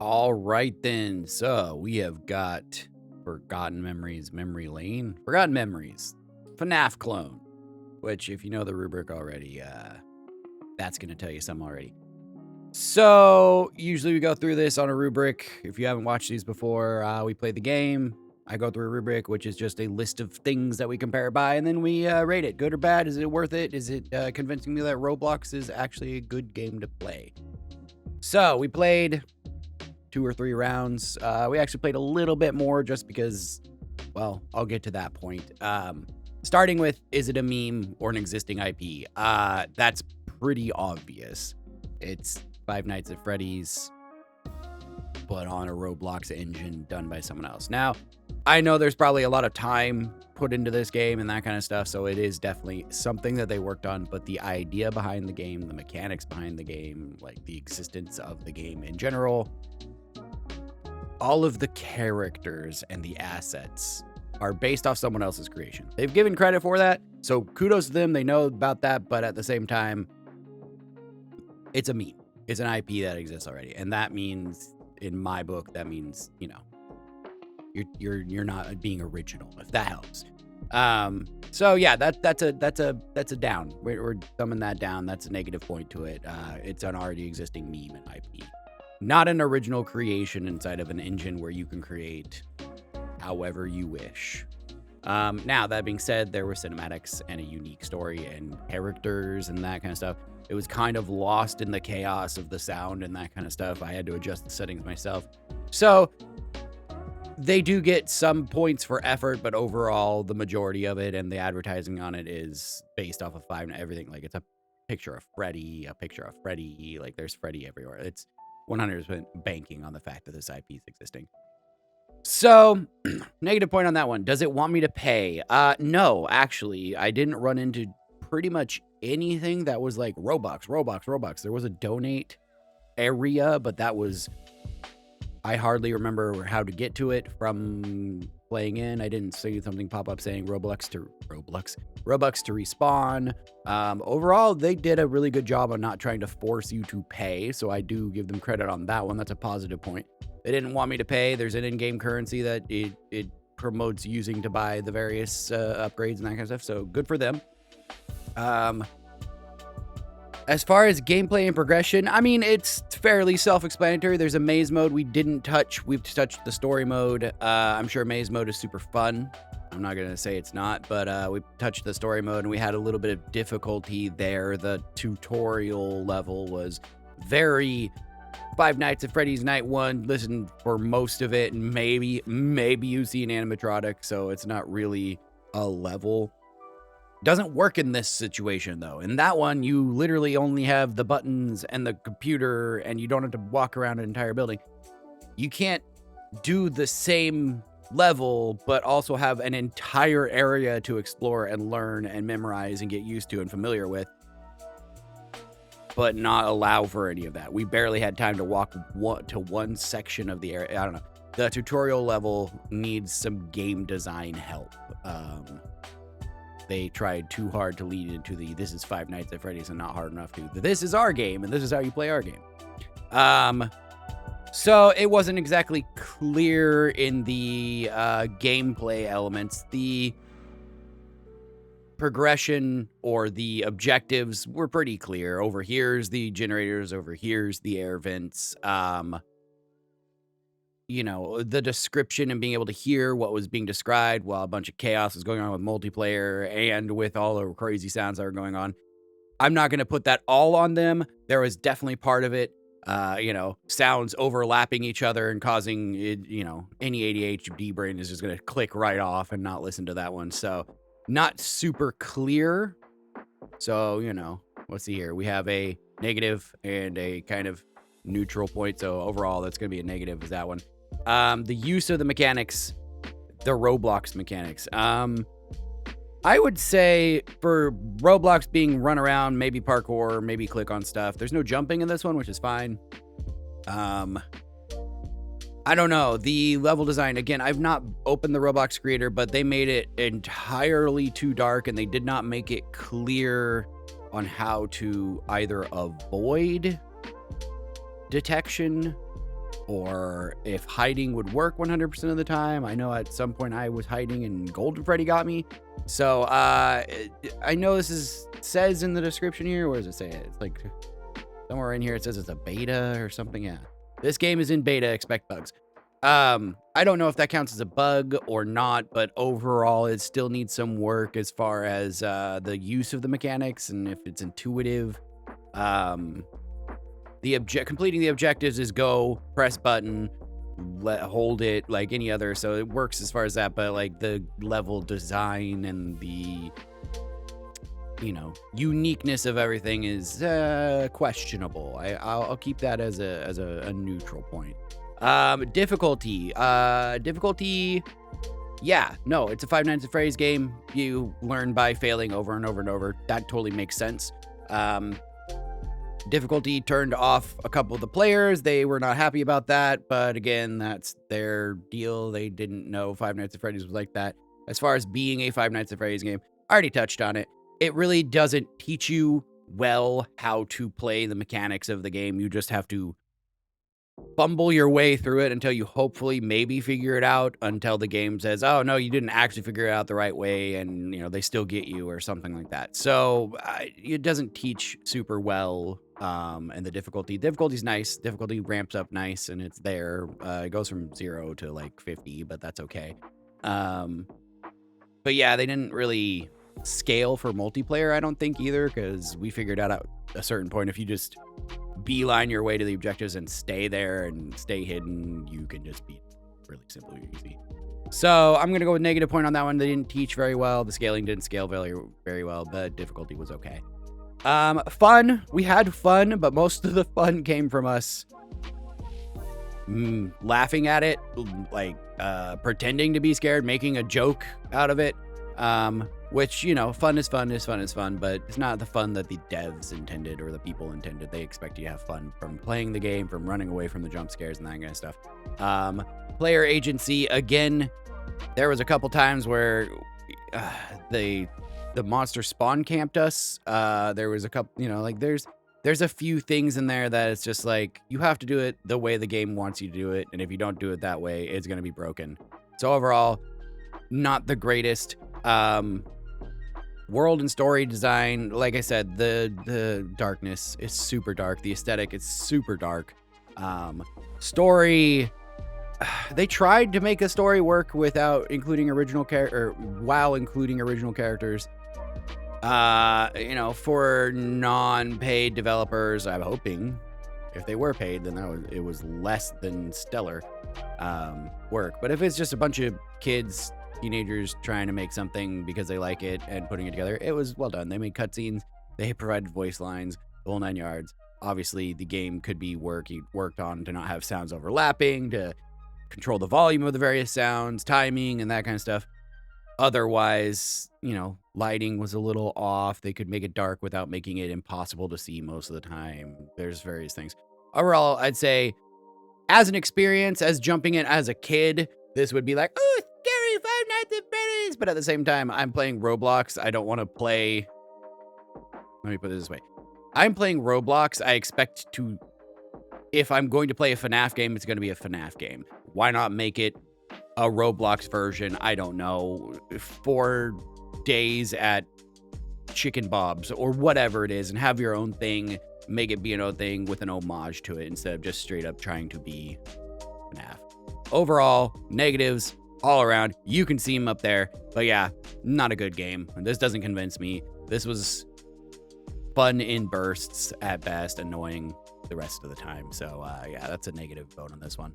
All right then. So we have got Forgotten Memories, Memory Lane, Forgotten Memories, FNAF clone. Which, if you know the rubric already, that's going to tell you something already. So usually we go through this on a rubric. If you haven't watched these before, we play the game. I go through a rubric, which is just a list of things that we compare it by, and then we rate it. Good or bad? Is it worth it? Is it convincing me that Roblox is actually a good game to play? So we played 2 or 3 rounds. We actually played a little bit more just because, well, I'll get to that point. Starting with, is it a meme or an existing IP? That's pretty obvious. It's Five Nights at Freddy's, but on a Roblox engine done by someone else. Now, I know there's probably a lot of time put into this game and that kind of stuff, so it is definitely something that they worked on, but the idea behind the game, the mechanics behind the game, like the existence of the game in general, all of the characters and the assets are based off someone else's creation. They've given credit for that, so kudos to them. They know about that, but at the same time, it's a meme. It's an IP that exists already, and that means, in my book, that means, you know, you're not being original, if that helps. So yeah, that's a down. We're thumbing that down. That's a negative point to it. It's an already existing meme and IP, not an original creation inside of an engine where you can create however you wish. Now, that being said, there were cinematics and a unique story and characters and that kind of stuff. It was kind of lost in the chaos of the sound and that kind of stuff. I had to adjust the settings myself. So they do get some points for effort, but overall, the majority of it and the advertising on it is based off of everything. Like, it's a picture of Freddy, like there's Freddy everywhere. It's 100% banking on the fact that this IP is existing. So, negative point on that one. Does it want me to pay? No, actually, I didn't run into pretty much anything that was like Roblox. There was a donate area, but that was, I hardly remember how to get to it from playing in. I didn't see something pop up saying Robux to respawn. Overall, they did a really good job on not trying to force you to pay, so I do give them credit on that one. That's a positive point. They didn't want me to pay. There's an in-game currency that it promotes using to buy the various upgrades and that kind of stuff, so good for them. As far as gameplay and progression, I mean, it's fairly self-explanatory. There's a maze mode we didn't touch. We've touched the story mode. I'm sure maze mode is super fun. I'm not going to say it's not, but we touched the story mode and we had a little bit of difficulty there. The tutorial level was very Five Nights at Freddy's Night 1. Listen for most of it, and maybe you see an animatronic, so it's not really a level. Doesn't work in this situation, though. In that one, you literally only have the buttons and the computer, and you don't have to walk around an entire building. You can't do the same level, but also have an entire area to explore and learn and memorize and get used to and familiar with, but not allow for any of that. We barely had time to walk to one section of the area. I don't know. The tutorial level needs some game design help. They tried too hard to lead into this is Five Nights at Freddy's and not hard enough to this is our game and this is how you play our game. So it wasn't exactly clear in the gameplay elements. The progression or the objectives were pretty clear. Over here's the generators, over here's the air vents. You know, the description and being able to hear what was being described while a bunch of chaos was going on with multiplayer and with all the crazy sounds that were going on. I'm not going to put that all on them. There was definitely part of it, you know, sounds overlapping each other and causing, you know, any ADHD brain is just going to click right off and not listen to that one. So not super clear. So, you know, let's see here. We have a negative and a kind of neutral point. So overall, that's going to be a negative is that one. The use of the mechanics, the Roblox mechanics. I would say for Roblox being run around, maybe parkour, maybe click on stuff. There's no jumping in this one, which is fine. I don't know. The level design, again, I've not opened the Roblox creator, but they made it entirely too dark and they did not make it clear on how to either avoid detection or if hiding would work 100% of the time. I know at some point I was hiding and Golden Freddy got me. So I know this says in the description here. Where does it say it? It's like somewhere in here it says it's a beta or something. Yeah, this game is in beta. Expect bugs. I don't know if that counts as a bug or not, but overall it still needs some work as far as the use of the mechanics and if it's intuitive. Completing the objectives is go, press button, hold it like any other, so it works as far as that, but like the level design and the uniqueness of everything is questionable. I'll keep that as a neutral point. Difficulty. Yeah, no, it's a Five Nights at Freddy's game. You learn by failing over and over and over. That totally makes sense. Difficulty turned off a couple of the players. They were not happy about that, but again, that's their deal. They didn't know Five Nights at Freddy's was like that. As far as being a Five Nights at Freddy's game, I already touched on it. It really doesn't teach you well how to play the mechanics of the game. You just have to fumble your way through it until you hopefully maybe figure it out, until the game says, oh no, you didn't actually figure it out the right way, and they still get you or something like that. So it doesn't teach super well. And the difficulty's nice. Difficulty ramps up nice, and it's there. It goes from 0 to like 50, but that's okay. But yeah, they didn't really scale for multiplayer, I don't think either, because we figured out at a certain point, if you just beeline your way to the objectives and stay there and stay hidden, you can just beat really simple and easy. So I'm gonna go with negative point on that one. They didn't teach very well. The scaling didn't scale very well, but difficulty was okay. Fun. We had fun, but most of the fun came from us laughing at it, like pretending to be scared, making a joke out of it. Which, fun is fun, but it's not the fun that the devs intended or the people intended. They expect you to have fun from playing the game, from running away from the jump scares and that kind of stuff. Player agency, again, there was a couple times where the monster spawn camped us. There was a couple, there's a few things in there that it's just like, you have to do it the way the game wants you to do it, and if you don't do it that way, it's going to be broken. So overall, not the greatest. World and story design, like I said, the darkness is super dark. The aesthetic is super dark. Story, they tried to make a story work without including original while including original characters. For non-paid developers, I'm hoping if they were paid, then it was less than stellar work. But if it's just a bunch of kids, teenagers trying to make something because they like it and putting it together, it was well done. They made cutscenes, they provided voice lines, the whole 9 yards. Obviously, the game could be worked on to not have sounds overlapping, to control the volume of the various sounds, timing, and that kind of stuff. Otherwise, lighting was a little off. They could make it dark without making it impossible to see most of the time. There's various things. Overall, I'd say, as an experience, as jumping in as a kid, this would be like, oh, scary Five Nights at Freddy's. But at the same time, I'm playing Roblox. I don't want to play. Let me put it this way. I'm playing Roblox. I expect to, if I'm going to play a FNAF game, it's going to be a FNAF game. Why not make it a Roblox version? I don't know, 4 days at Chicken Bob's or whatever it is, and have your own thing. Make it be an own thing with an homage to it instead of just straight up trying to be FNAF. Overall, negatives all around. You can see them up there. But yeah, not a good game. This doesn't convince me. This was fun in bursts at best, annoying the rest of the time. So yeah, that's a negative vote on this one.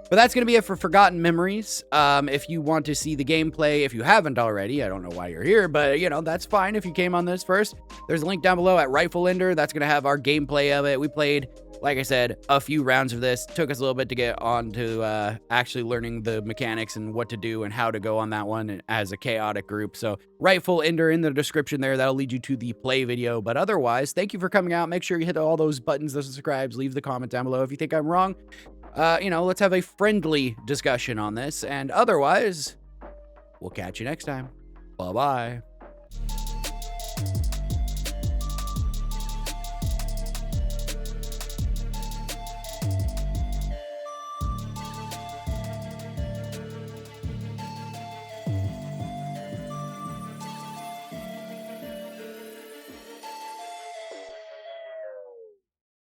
But that's going to be it for Forgotten Memories. If you want to see the gameplay, if you haven't already, I don't know why you're here, but that's fine if you came on this first. There's a link down below at Rifle Ender. That's going to have our gameplay of it. We played, like I said, a few rounds of this. Took us a little bit to get on to actually learning the mechanics and what to do and how to go on that one as a chaotic group. So Rifle Ender in the description there. That'll lead you to the play video. But otherwise, thank you for coming out. Make sure you hit all those buttons, those subscribes, leave the comment down below if you think I'm wrong. Let's have a friendly discussion on this. And otherwise, we'll catch you next time. Bye-bye.